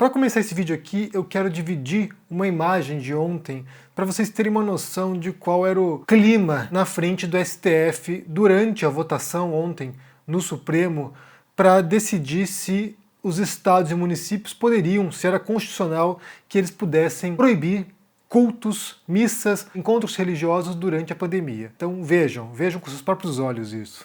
Para começar esse vídeo aqui, eu quero dividir uma imagem de ontem para vocês terem uma noção de qual era o clima na frente do STF durante a votação ontem no Supremo para decidir se os estados e municípios poderiam, se era constitucional, que eles pudessem proibir cultos, missas, encontros religiosos durante a pandemia. Então vejam com seus próprios olhos isso.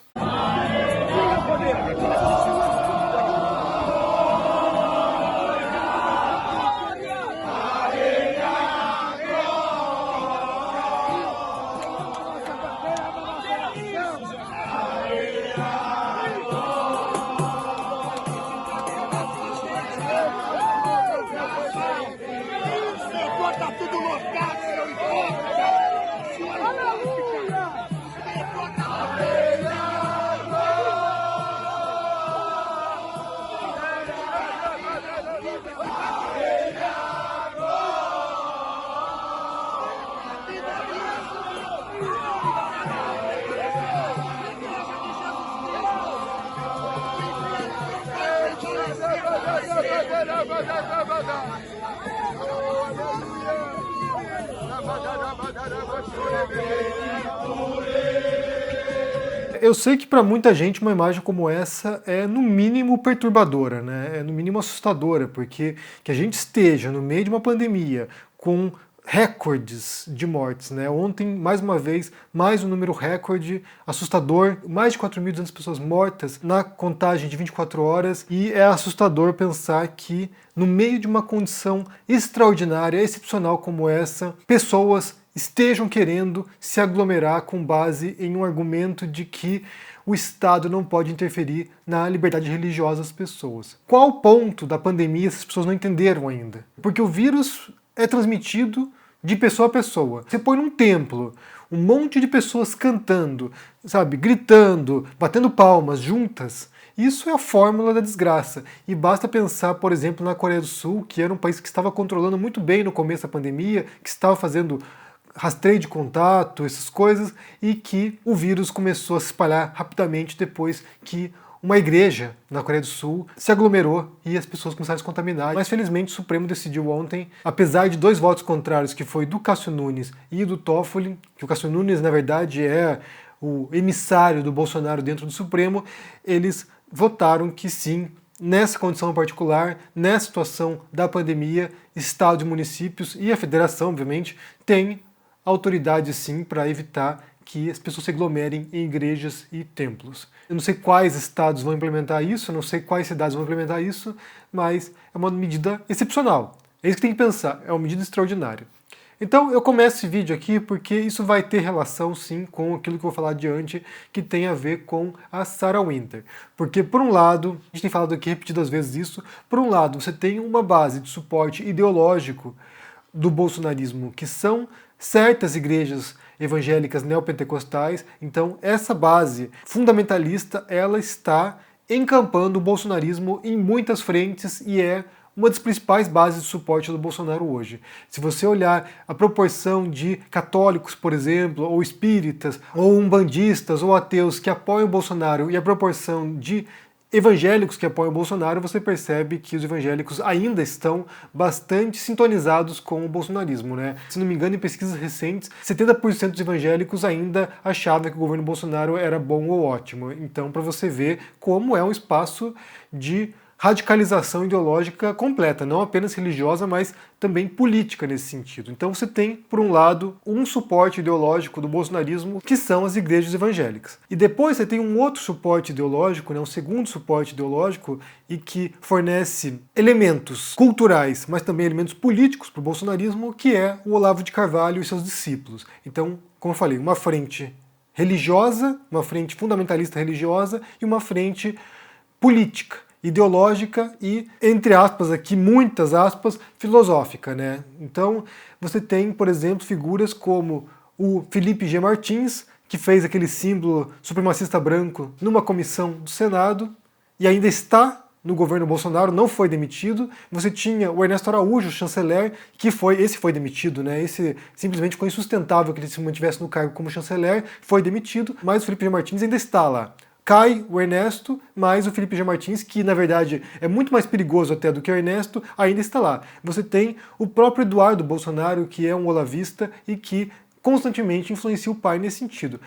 Eu sei que para muita gente uma imagem como essa é no mínimo perturbadora, né? É no mínimo assustadora, porque que a gente esteja no meio de uma pandemia com recordes de mortes, né? Ontem, mais uma vez, mais um número recorde assustador, mais de 4.200 pessoas mortas na contagem de 24 horas, e é assustador pensar que no meio de uma condição extraordinária, excepcional como essa, pessoas estejam querendo se aglomerar com base em um argumento de que o Estado não pode interferir na liberdade religiosa das pessoas. Qual ponto da pandemia essas pessoas não entenderam ainda? Porque o vírus é transmitido de pessoa a pessoa. Você põe num templo um monte de pessoas cantando, sabe, gritando, batendo palmas juntas. Isso é a fórmula da desgraça. E basta pensar, por exemplo, na Coreia do Sul, que era um país que estava controlando muito bem no começo da pandemia, que estava fazendo rastreio de contato, essas coisas, e que o vírus começou a se espalhar rapidamente depois que uma igreja na Coreia do Sul se aglomerou e as pessoas começaram a se contaminar. Mas felizmente o Supremo decidiu ontem, apesar de 2 votos contrários, que foi do Cássio Nunes e do Toffoli, que o Cássio Nunes na verdade é o emissário do Bolsonaro dentro do Supremo, eles votaram que sim, nessa condição particular, nessa situação da pandemia, Estado e municípios e a federação, obviamente, têm autoridade sim para evitar que as pessoas se aglomerem em igrejas e templos. Eu não sei quais estados vão implementar isso, eu não sei quais cidades vão implementar isso, mas é uma medida excepcional. É isso que tem que pensar, é uma medida extraordinária. Então eu começo esse vídeo aqui porque isso vai ter relação sim com aquilo que eu vou falar adiante, que tem a ver com a Sarah Winter. Porque por um lado, a gente tem falado aqui repetidas vezes isso, por um lado você tem uma base de suporte ideológico do bolsonarismo, que são certas igrejas evangélicas neopentecostais. Então essa base fundamentalista, ela está encampando o bolsonarismo em muitas frentes e é uma das principais bases de suporte do Bolsonaro hoje. Se você olhar a proporção de católicos, por exemplo, ou espíritas, ou umbandistas, ou ateus que apoiam o Bolsonaro e a proporção de evangélicos que apoiam o Bolsonaro, você percebe que os evangélicos ainda estão bastante sintonizados com o bolsonarismo, né? Se não me engano, em pesquisas recentes, 70% dos evangélicos ainda achavam que o governo Bolsonaro era bom ou ótimo. Então, para você ver como é um espaço de radicalização ideológica completa, não apenas religiosa, mas também política nesse sentido. Então você tem, por um lado, um suporte ideológico do bolsonarismo, que são as igrejas evangélicas. E depois você tem um outro suporte ideológico, né, um segundo suporte ideológico, e que fornece elementos culturais, mas também elementos políticos para o bolsonarismo, que é o Olavo de Carvalho e seus discípulos. Então, como eu falei, uma frente religiosa, uma frente fundamentalista religiosa e uma frente política, ideológica e, entre aspas aqui, muitas aspas, filosófica, né? Então, você tem, por exemplo, figuras como o Felipe G. Martins, que fez aquele símbolo supremacista branco numa comissão do Senado e ainda está no governo Bolsonaro, não foi demitido. Você tinha o Ernesto Araújo, chanceler, que foi demitido, né? Esse simplesmente ficou insustentável que ele se mantivesse no cargo como chanceler, foi demitido, mas o Felipe G. Martins ainda está lá. cai o Ernesto, mas o Felipe G. Martins, que na verdade é muito mais perigoso até do que o Ernesto, ainda está lá. Você tem o próprio Eduardo Bolsonaro, que é um olavista e que constantemente influencia o pai nesse sentido.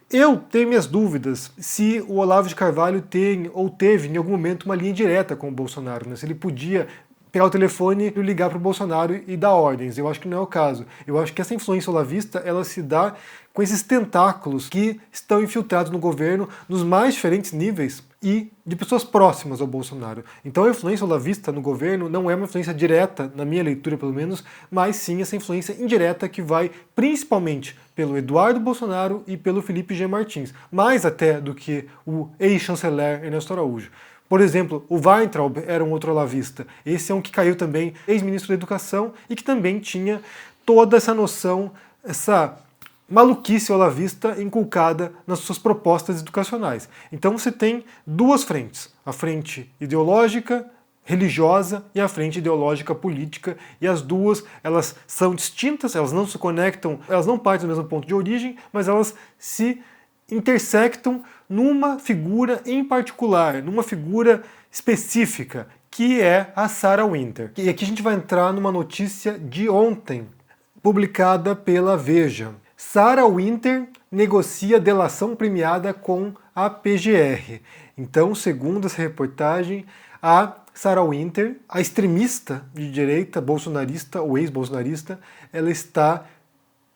Eu tenho minhas dúvidas se o Olavo de Carvalho tem ou teve em algum momento uma linha direta com o Bolsonaro, né? Se ele podia pegar o telefone e ligar para o Bolsonaro e dar ordens. Eu acho que não é o caso. Eu acho que essa influência olavista, ela se dá com esses tentáculos que estão infiltrados no governo nos mais diferentes níveis e de pessoas próximas ao Bolsonaro. Então a influência olavista no governo não é uma influência direta, na minha leitura pelo menos, mas sim essa influência indireta que vai principalmente pelo Eduardo Bolsonaro e pelo Felipe G. Martins, mais até do que o ex-chanceler Ernesto Araújo. Por exemplo, o Weintraub era um outro olavista. Esse é um que caiu também, ex-ministro da Educação, e que também tinha toda essa noção, essa maluquice olavista inculcada nas suas propostas educacionais. Então você tem duas frentes, a frente ideológica, religiosa e a frente ideológica política, e as duas, elas são distintas, elas não se conectam, elas não partem do mesmo ponto de origem, mas elas se intersectam numa figura em particular, numa figura específica, que é a Sarah Winter. E aqui a gente vai entrar numa notícia de ontem, publicada pela Veja. Sarah Winter negocia delação premiada com a PGR. Então, segundo essa reportagem, a Sarah Winter, a extremista de direita, bolsonarista ou ex-bolsonarista, ela está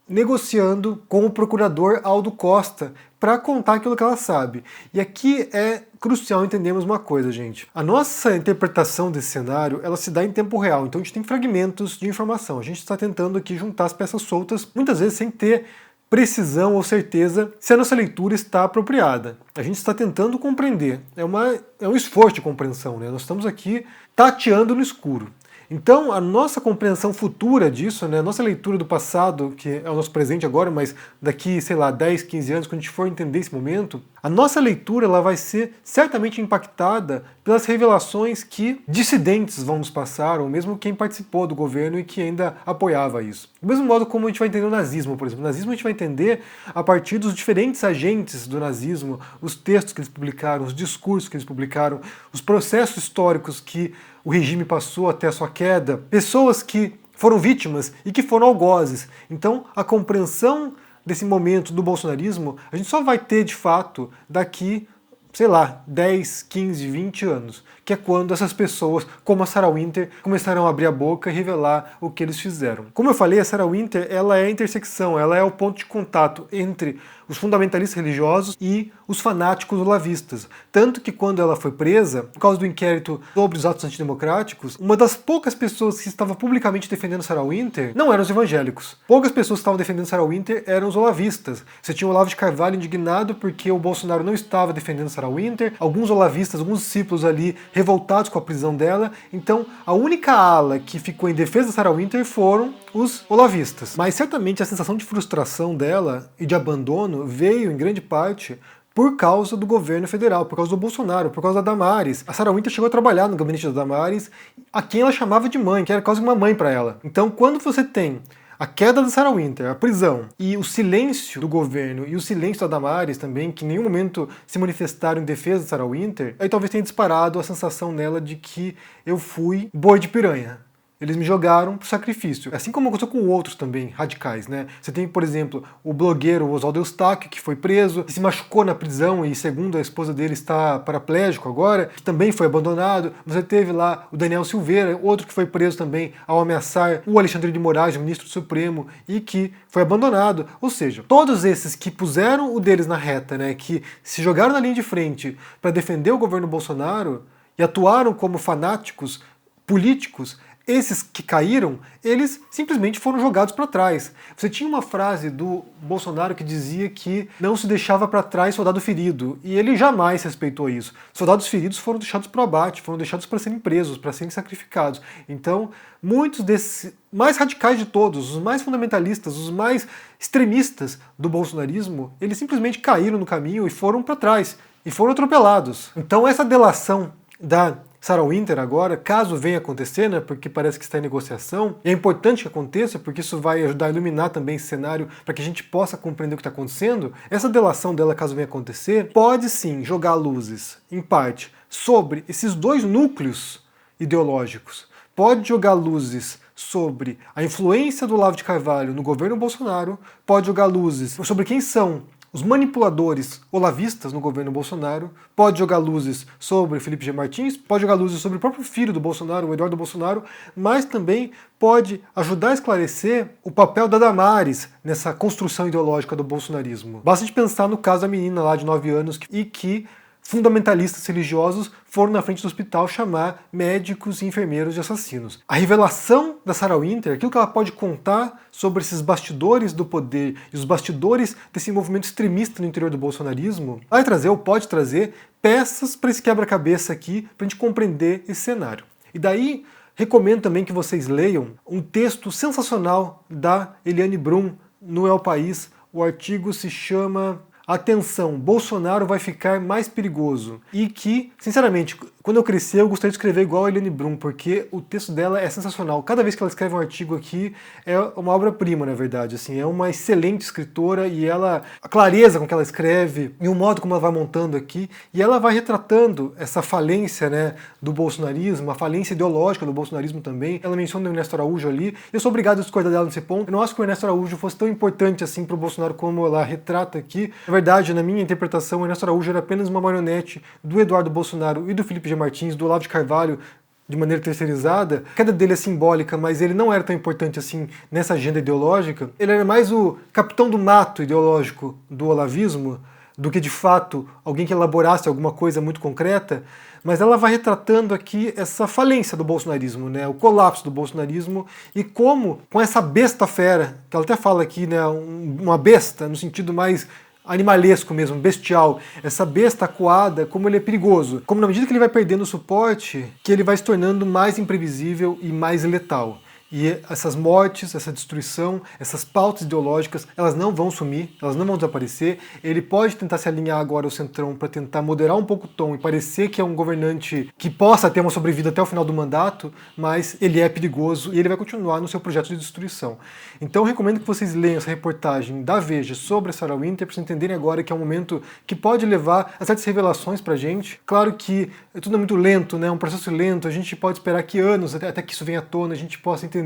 negociando com o procurador Aldo Costa para contar aquilo que ela sabe. E aqui é crucial entendermos uma coisa, gente. A nossa interpretação desse cenário, ela se dá em tempo real, então a gente tem fragmentos de informação. A gente está tentando aqui juntar as peças soltas, muitas vezes sem ter precisão ou certeza se a nossa leitura está apropriada. A gente está tentando compreender. É um esforço de compreensão, né? Nós estamos aqui tateando no escuro. Então, a nossa compreensão futura disso, né, a nossa leitura do passado, que é o nosso presente agora, mas daqui, sei lá, 10, 15 anos, quando a gente for entender esse momento, a nossa leitura ela vai ser certamente impactada pelas revelações que dissidentes vão nos passar, ou mesmo quem participou do governo e que ainda apoiava isso. Do mesmo modo como a gente vai entender o nazismo, por exemplo. O nazismo a gente vai entender a partir dos diferentes agentes do nazismo, os textos que eles publicaram, os discursos que eles publicaram, os processos históricos que o regime passou até a sua queda, pessoas que foram vítimas e que foram algozes. Então, a compreensão desse momento do bolsonarismo, a gente só vai ter de fato daqui, sei lá, 10, 15, 20 anos, que é quando essas pessoas, como a Sarah Winter, começaram a abrir a boca e revelar o que eles fizeram. Como eu falei, a Sarah Winter, ela é a intersecção, ela é o ponto de contato entre os fundamentalistas religiosos e os fanáticos olavistas. Tanto que quando ela foi presa, por causa do inquérito sobre os atos antidemocráticos, uma das poucas pessoas que estava publicamente defendendo Sarah Winter não eram os evangélicos. Poucas pessoas que estavam defendendo Sarah Winter eram os olavistas. Você tinha o Olavo de Carvalho indignado porque o Bolsonaro não estava defendendo Sarah Winter, alguns olavistas, alguns discípulos ali revoltados com a prisão dela. Então, a única ala que ficou em defesa da Sarah Winter foram os olavistas. Mas certamente a sensação de frustração dela e de abandono veio, em grande parte, por causa do governo federal, por causa do Bolsonaro, por causa da Damares. A Sarah Winter chegou a trabalhar no gabinete da Damares, a quem ela chamava de mãe, que era quase uma mãe para ela. Então, quando você tem a queda da Sarah Winter, a prisão, e o silêncio do governo e o silêncio da Damares também, que em nenhum momento se manifestaram em defesa da Sarah Winter, aí talvez tenha disparado a sensação nela de que eu fui boi de piranha. Eles me jogaram pro sacrifício. Assim como aconteceu com outros também, radicais, né? Você tem, por exemplo, o blogueiro Oswaldo Eustáquio, que foi preso, que se machucou na prisão e, segundo a esposa dele, está paraplégico agora, que também foi abandonado. Você teve lá o Daniel Silveira, outro que foi preso também ao ameaçar o Alexandre de Moraes, o ministro do Supremo, e que foi abandonado. Ou seja, todos esses que puseram o deles na reta, né, que se jogaram na linha de frente para defender o governo Bolsonaro e atuaram como fanáticos políticos, esses que caíram, eles simplesmente foram jogados para trás. Você tinha uma frase do Bolsonaro que dizia que não se deixava para trás soldado ferido, e ele jamais respeitou isso. Soldados feridos foram deixados para o abate, foram deixados para serem presos, para serem sacrificados. Então, muitos desses mais radicais de todos, os mais fundamentalistas, os mais extremistas do bolsonarismo, eles simplesmente caíram no caminho e foram para trás, e foram atropelados. Então, essa delação da Sarah Winter agora, caso venha acontecer, né, porque parece que está em negociação, e é importante que aconteça, porque isso vai ajudar a iluminar também esse cenário para que a gente possa compreender o que está acontecendo. Essa delação dela, caso venha acontecer, pode sim jogar luzes, em parte, sobre esses dois núcleos ideológicos. Pode jogar luzes sobre a influência do Olavo de Carvalho no governo Bolsonaro, pode jogar luzes sobre quem são os manipuladores olavistas no governo Bolsonaro, pode jogar luzes sobre Felipe G. Martins, pode jogar luzes sobre o próprio filho do Bolsonaro, o Eduardo Bolsonaro, mas também pode ajudar a esclarecer o papel da Damares nessa construção ideológica do bolsonarismo. Basta de pensar no caso da menina lá de 9 anos que fundamentalistas religiosos foram na frente do hospital chamar médicos e enfermeiros de assassinos. A revelação da Sarah Winter, aquilo que ela pode contar sobre esses bastidores do poder e os bastidores desse movimento extremista no interior do bolsonarismo, vai trazer ou pode trazer peças para esse quebra-cabeça aqui, para a gente compreender esse cenário. E daí, recomendo também que vocês leiam um texto sensacional da Eliane Brum no El País. O artigo se chama Atenção, Bolsonaro vai ficar mais perigoso. E que, sinceramente, quando eu crescer eu gostaria de escrever igual a Eliane Brum, porque o texto dela é sensacional. Cada vez que ela escreve um artigo aqui é uma obra-prima, na verdade. Assim, é uma excelente escritora e a clareza com que ela escreve e o modo como ela vai montando aqui, e ela vai retratando essa falência, né, do bolsonarismo, a falência ideológica do bolsonarismo também. Ela menciona o Ernesto Araújo ali. Eu sou obrigado a discordar dela nesse ponto. Eu não acho que o Ernesto Araújo fosse tão importante assim para o Bolsonaro como ela retrata aqui. Na verdade, na minha interpretação, o Ernesto Araújo era apenas uma marionete do Eduardo Bolsonaro e do Felipe G. Martins, do Olavo de Carvalho, de maneira terceirizada. A queda dele é simbólica, mas ele não era tão importante assim nessa agenda ideológica. Ele era mais o capitão do mato ideológico do olavismo do que, de fato, alguém que elaborasse alguma coisa muito concreta. Mas ela vai retratando aqui essa falência do bolsonarismo, né, o colapso do bolsonarismo, e como, com essa besta fera, que ela até fala aqui, né, uma besta no sentido mais animalesco mesmo, bestial, essa besta acuada, como ele é perigoso. Como na medida que ele vai perdendo o suporte, que ele vai se tornando mais imprevisível e mais letal. E essas mortes, essa destruição, essas pautas ideológicas, elas não vão sumir, elas não vão desaparecer. Ele pode tentar se alinhar agora ao centrão para tentar moderar um pouco o tom e parecer que é um governante que possa ter uma sobrevida até o final do mandato, mas ele é perigoso e ele vai continuar no seu projeto de destruição. Então eu recomendo que vocês leiam essa reportagem da Veja sobre a Sarah Winter para vocês entenderem agora que é um momento que pode levar a certas revelações pra gente. Claro que tudo é muito lento, né? Um processo lento, a gente pode esperar que anos até que isso venha à tona, a gente possa entender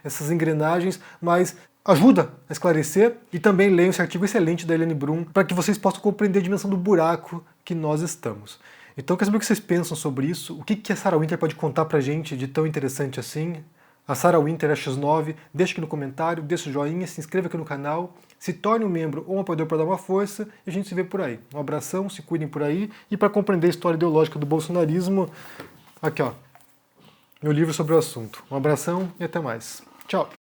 essas engrenagens, mas ajuda a esclarecer. E também leiam esse artigo excelente da Eliane Brum para que vocês possam compreender a dimensão do buraco que nós estamos. Então, quero saber o que vocês pensam sobre isso, o que a Sarah Winter pode contar pra gente de tão interessante assim. A Sarah Winter é X9, deixa aqui no comentário, deixa o joinha, se inscreva aqui no canal, se torne um membro ou um apoiador para dar uma força, e a gente se vê por aí. Um abração, se cuidem por aí, e para compreender a história ideológica do bolsonarismo, aqui ó, meu livro sobre o assunto. Um abração e até mais. Tchau!